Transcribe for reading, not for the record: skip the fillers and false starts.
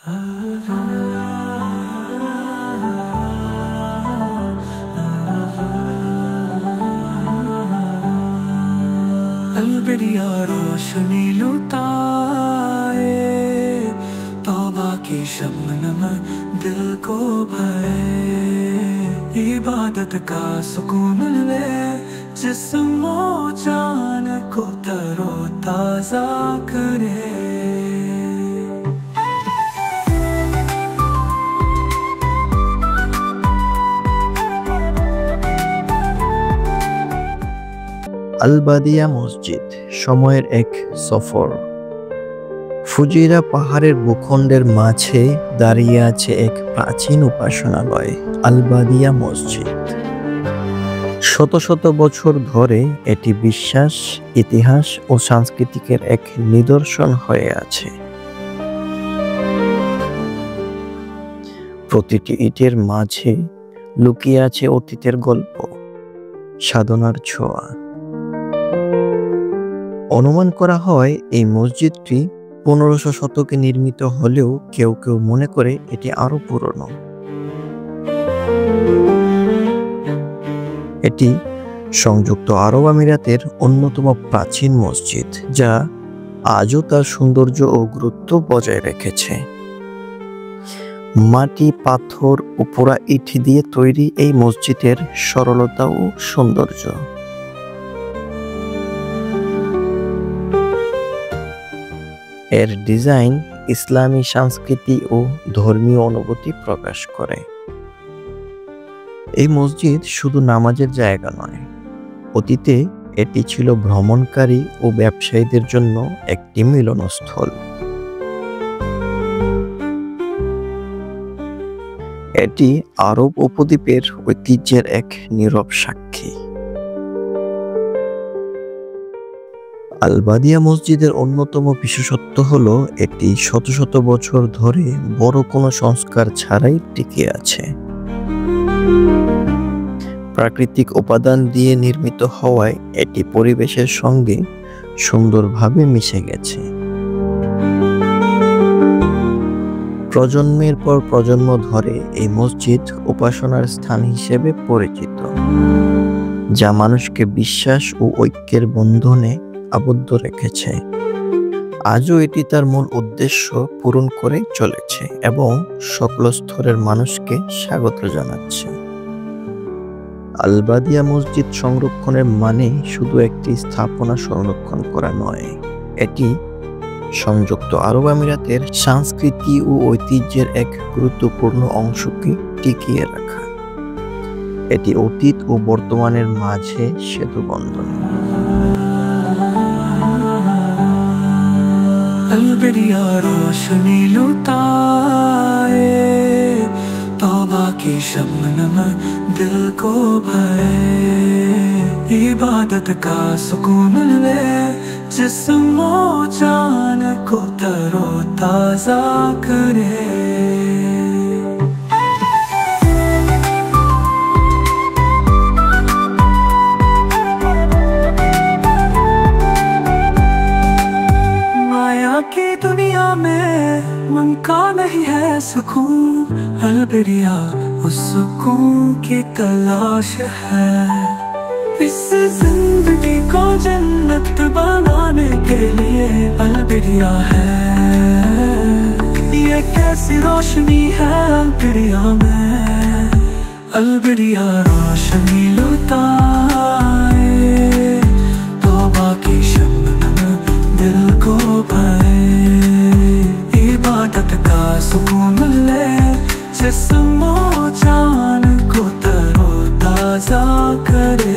अलबेरिया रोशनी लुटाए, तौबा की शबनम दिल को भरे, इबादत का सुकून ले जिस्म और जान को तरोताजा करे। আল-বাদিয়া মসজিদ সময়ের এক সফর। ফুজিরা পাহাড়ের ভূখণ্ডের মাঝে দাঁড়িয়ে আছে এক প্রাচীন উপাসনালয়, আল-বাদিয়া মসজিদ। শত শত বছর ধরে এটি বিশ্বাস, ইতিহাস ও সংস্কৃতির এক নিদর্শন হয়ে আছে। প্রতিটি ইটের মাঝে লুকিয়ে আছে অতীতের গল্প, সাধনার ছোঁয়া। অনুমান করা হয় এই মসজিদটি 1500 শতকে নির্মিত হলেও কেউ কেউ মনে করে এটি আরো পুরনো। এটি সংযুক্ত আরব আমিরাতের অন্যতম প্রাচীন মসজিদ, যা আজও তার সৌন্দর্য ও গুরুত্ব বজায় রেখেছে। মাটি, পাথর ও পোড়া ইট দিয়ে তৈরি এই মসজিদের সরলতা ও সৌন্দর্য এর ডিজাইন ইসলামী সংস্কৃতি ও ধর্মীয় অনুভূতি প্রকাশ করে। এই মসজিদ শুধু নামাজের জায়গা নয়, অতীতে এটি ছিল ভ্রমণকারী ও ব্যবসায়ীদের জন্য একটি মিলনস্থল। এটি আরব উপদ্বীপের ঐতিহ্যের এক নীরব সাক্ষী। আল-বাদিয়া মসজিদের অন্যতম বিশেষত্ব হলো এটি শত শত বছর ধরে বড় কোনো সংস্কার ছাড়াই টিকে আছে। প্রাকৃতিক উপাদান দিয়ে নির্মিত হওয়ায় এটি পরিবেশের সঙ্গে সুন্দরভাবে মিশে গেছে। প্রজন্মের পর প্রজন্ম ধরে এই মসজিদ উপাসনার স্থান হিসেবে পরিচিত, যা মানুষকে বিশ্বাস ও ঐক্যের বন্ধনে আবদ্ধ রেখেছে। আজও এটি তার মূল উদ্দেশ্য পূরণ করে চলেছে এবং সকল স্তরের মানুষকে স্বাগত জানাচ্ছে। আল-বাদিয়া মসজিদ সংরক্ষণের মানে শুধু একটি স্থাপনা সংরক্ষণ করা নয়, এটি সংযুক্ত আরব আমিরাতের সংস্কৃতি ও ঐতিহ্যের এক গুরুত্বপূর্ণ অংশকে টিকিয়ে রাখা। এটি অতীত ও বর্তমানের মাঝে সেতু বন্ধন। अलबेरिया रोशनी लुटाए, तौबा की शबनम दिल को भरे, इबादत का सुकून ले जिस्म और जान को तरोताजा करे। की दुनिया में मन का नहीं है सुकून, अलबेरिया उस सुकून की तलाश है। इस जिंदगी को जन्नत बनाने के लिए अलबेरिया है। ये कैसी रोशनी है अलबेरिया में, अलबेरिया रोशनी लुटाए, तौबा की शबनम दिल को भरे, इबादत का सुकून ले जिस्म और जान को तरोताजा करे।